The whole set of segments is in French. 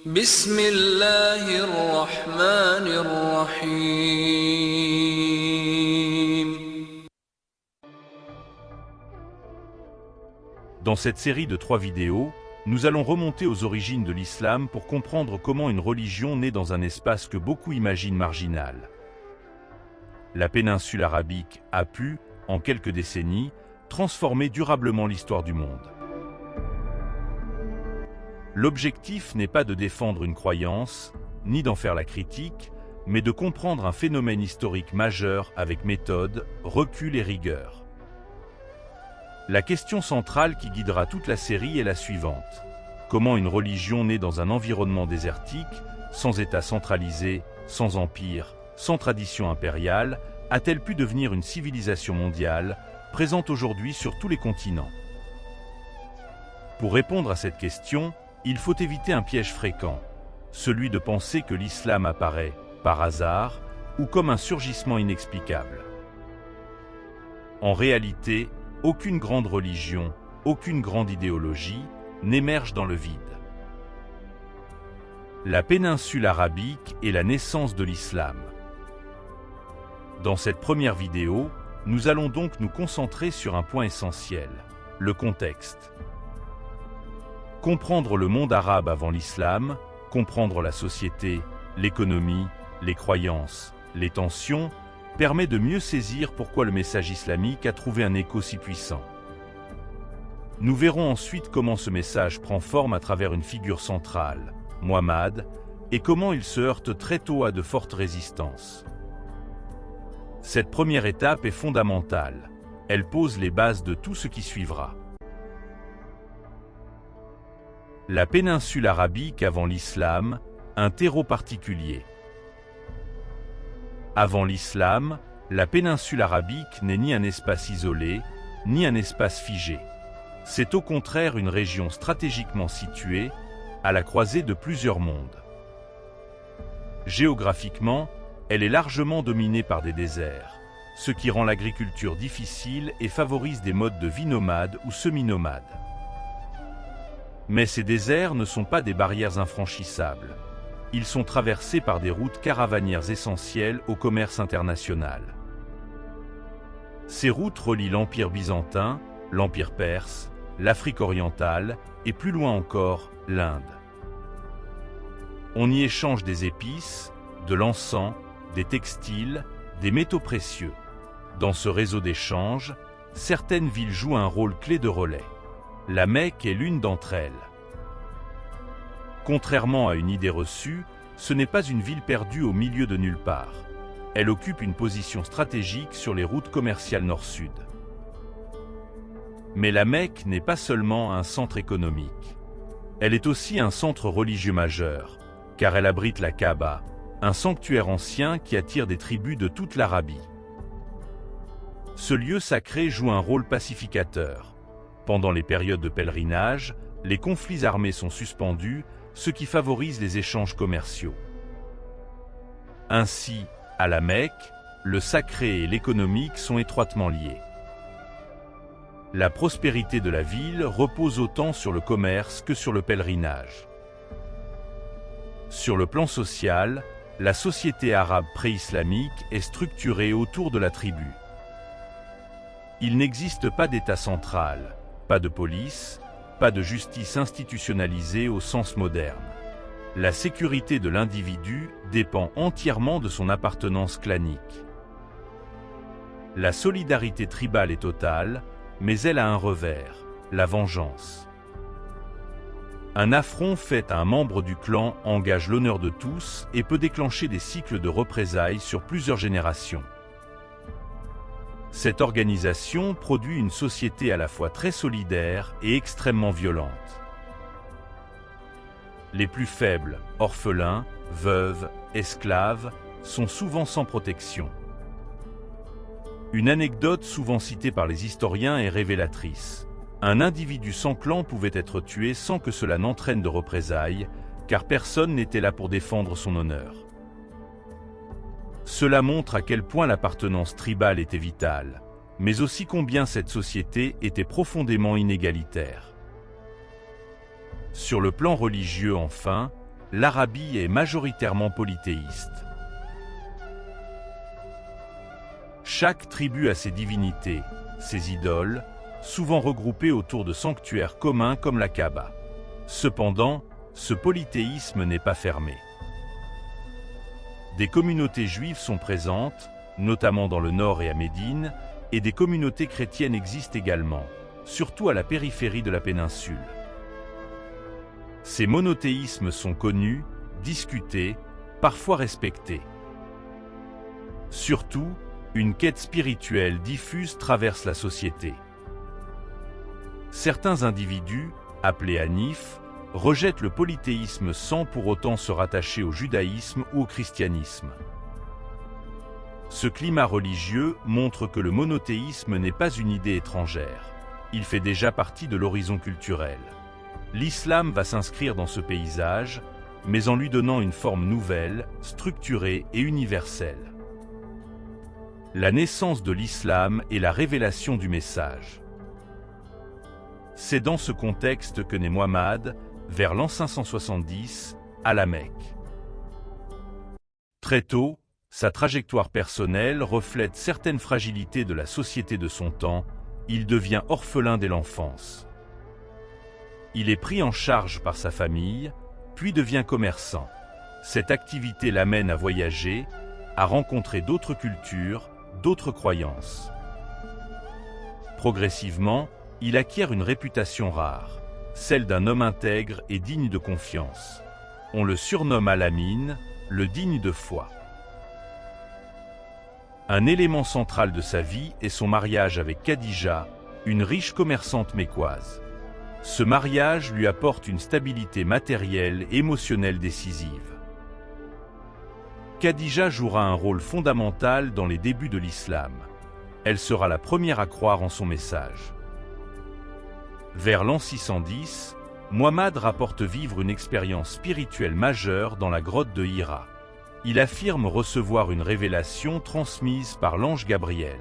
بسم الله الرحمن الرحيم. Dans cette série de 3 vidéos, nous allons remonter aux origines de l'islam pour comprendre comment une religion naît dans un espace que beaucoup imaginent marginal. La péninsule arabique a pu, en quelques décennies, transformer durablement l'histoire du monde. L'objectif n'est pas de défendre une croyance, ni d'en faire la critique, mais de comprendre un phénomène historique majeur avec méthode, recul et rigueur. La question centrale qui guidera toute la série est la suivante. Comment une religion née dans un environnement désertique, sans État centralisé, sans empire, sans tradition impériale, a-t-elle pu devenir une civilisation mondiale, présente aujourd'hui sur tous les continents? Pour répondre à cette question, il faut éviter un piège fréquent, celui de penser que l'islam apparaît, par hasard, ou comme un surgissement inexplicable. En réalité, aucune grande religion, aucune grande idéologie n'émerge dans le vide. La péninsule arabique est la naissance de l'islam. Dans cette première vidéo, nous allons donc nous concentrer sur un point essentiel, le contexte. Comprendre le monde arabe avant l'islam, comprendre la société, l'économie, les croyances, les tensions, permet de mieux saisir pourquoi le message islamique a trouvé un écho si puissant. Nous verrons ensuite comment ce message prend forme à travers une figure centrale, Muhammad, et comment il se heurte très tôt à de fortes résistances. Cette première étape est fondamentale. Elle pose les bases de tout ce qui suivra. La péninsule arabique avant l'islam, un terreau particulier. Avant l'islam, la péninsule arabique n'est ni un espace isolé, ni un espace figé. C'est au contraire une région stratégiquement située, à la croisée de plusieurs mondes. Géographiquement, elle est largement dominée par des déserts, ce qui rend l'agriculture difficile et favorise des modes de vie nomades ou semi-nomades. Mais ces déserts ne sont pas des barrières infranchissables. Ils sont traversés par des routes caravanières essentielles au commerce international. Ces routes relient l'Empire byzantin, l'Empire perse, l'Afrique orientale et plus loin encore, l'Inde. On y échange des épices, de l'encens, des textiles, des métaux précieux. Dans ce réseau d'échanges, certaines villes jouent un rôle clé de relais. La Mecque est l'une d'entre elles. Contrairement à une idée reçue, ce n'est pas une ville perdue au milieu de nulle part. Elle occupe une position stratégique sur les routes commerciales nord-sud. Mais la Mecque n'est pas seulement un centre économique. Elle est aussi un centre religieux majeur, car elle abrite la Kaaba, un sanctuaire ancien qui attire des tribus de toute l'Arabie. Ce lieu sacré joue un rôle pacificateur. Pendant les périodes de pèlerinage, les conflits armés sont suspendus, ce qui favorise les échanges commerciaux. Ainsi, à la Mecque, le sacré et l'économique sont étroitement liés. La prospérité de la ville repose autant sur le commerce que sur le pèlerinage. Sur le plan social, la société arabe pré-islamique est structurée autour de la tribu. Il n'existe pas d'État central, pas de police, pas de justice institutionnalisée au sens moderne. La sécurité de l'individu dépend entièrement de son appartenance clanique. La solidarité tribale est totale, mais elle a un revers, la vengeance. Un affront fait à un membre du clan engage l'honneur de tous et peut déclencher des cycles de représailles sur plusieurs générations. Cette organisation produit une société à la fois très solidaire et extrêmement violente. Les plus faibles, orphelins, veuves, esclaves, sont souvent sans protection. Une anecdote souvent citée par les historiens est révélatrice. Un individu sans clan pouvait être tué sans que cela n'entraîne de représailles, car personne n'était là pour défendre son honneur. Cela montre à quel point l'appartenance tribale était vitale, mais aussi combien cette société était profondément inégalitaire. Sur le plan religieux enfin, l'Arabie est majoritairement polythéiste. Chaque tribu a ses divinités, ses idoles, souvent regroupées autour de sanctuaires communs comme la Kaaba. Cependant, ce polythéisme n'est pas fermé. Des communautés juives sont présentes, notamment dans le nord et à Médine, et des communautés chrétiennes existent également, surtout à la périphérie de la péninsule. Ces monothéismes sont connus, discutés, parfois respectés. Surtout, une quête spirituelle diffuse traverse la société. Certains individus, appelés hanifs, rejettent le polythéisme sans pour autant se rattacher au judaïsme ou au christianisme. Ce climat religieux montre que le monothéisme n'est pas une idée étrangère. Il fait déjà partie de l'horizon culturel. L'islam va s'inscrire dans ce paysage, mais en lui donnant une forme nouvelle, structurée et universelle. La naissance de l'islam est la révélation du message. C'est dans ce contexte que naît Muhammad, vers l'an 570, à la Mecque. Très tôt, sa trajectoire personnelle reflète certaines fragilités de la société de son temps. Il devient orphelin dès l'enfance. Il est pris en charge par sa famille, puis devient commerçant. Cette activité l'amène à voyager, à rencontrer d'autres cultures, d'autres croyances. Progressivement, il acquiert une réputation rare, celle d'un homme intègre et digne de confiance. On le surnomme Al-Amin, le digne de foi. Un élément central de sa vie est son mariage avec Khadija, une riche commerçante mécoise. Ce mariage lui apporte une stabilité matérielle et émotionnelle décisive. Khadija jouera un rôle fondamental dans les débuts de l'islam. Elle sera la première à croire en son message. Vers l'an 610, Muhammad rapporte vivre une expérience spirituelle majeure dans la grotte de Hira. Il affirme recevoir une révélation transmise par l'ange Gabriel.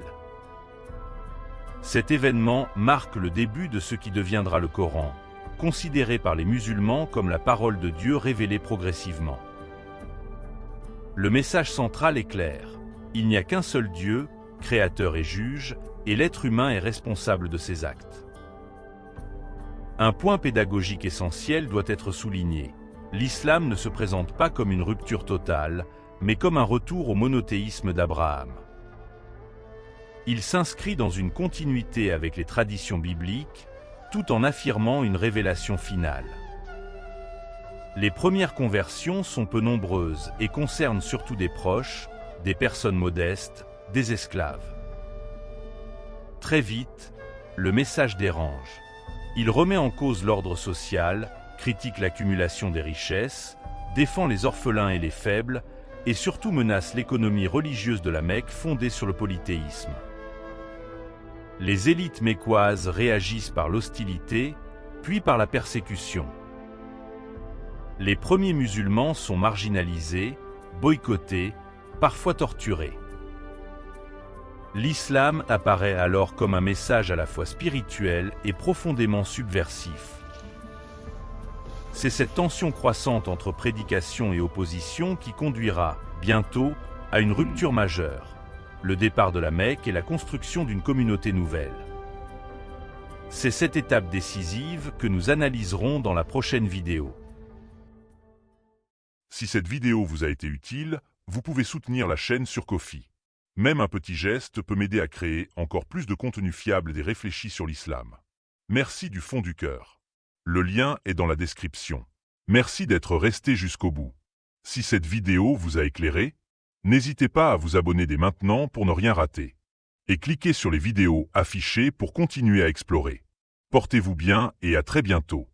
Cet événement marque le début de ce qui deviendra le Coran, considéré par les musulmans comme la parole de Dieu révélée progressivement. Le message central est clair. Il n'y a qu'un seul Dieu, créateur et juge, et l'être humain est responsable de ses actes. Un point pédagogique essentiel doit être souligné. L'islam ne se présente pas comme une rupture totale, mais comme un retour au monothéisme d'Abraham. Il s'inscrit dans une continuité avec les traditions bibliques, tout en affirmant une révélation finale. Les premières conversions sont peu nombreuses et concernent surtout des proches, des personnes modestes, des esclaves. Très vite, le message dérange. Il remet en cause l'ordre social, critique l'accumulation des richesses, défend les orphelins et les faibles, et surtout menace l'économie religieuse de la Mecque fondée sur le polythéisme. Les élites mécoises réagissent par l'hostilité, puis par la persécution. Les premiers musulmans sont marginalisés, boycottés, parfois torturés. L'islam apparaît alors comme un message à la fois spirituel et profondément subversif. C'est cette tension croissante entre prédication et opposition qui conduira, bientôt, à une rupture majeure, le départ de la Mecque et la construction d'une communauté nouvelle. C'est cette étape décisive que nous analyserons dans la prochaine vidéo. Si cette vidéo vous a été utile, vous pouvez soutenir la chaîne sur Ko-fi. Même un petit geste peut m'aider à créer encore plus de contenu fiable et réfléchi sur l'islam. Merci du fond du cœur. Le lien est dans la description. Merci d'être resté jusqu'au bout. Si cette vidéo vous a éclairé, n'hésitez pas à vous abonner dès maintenant pour ne rien rater. Et cliquez sur les vidéos affichées pour continuer à explorer. Portez-vous bien et à très bientôt.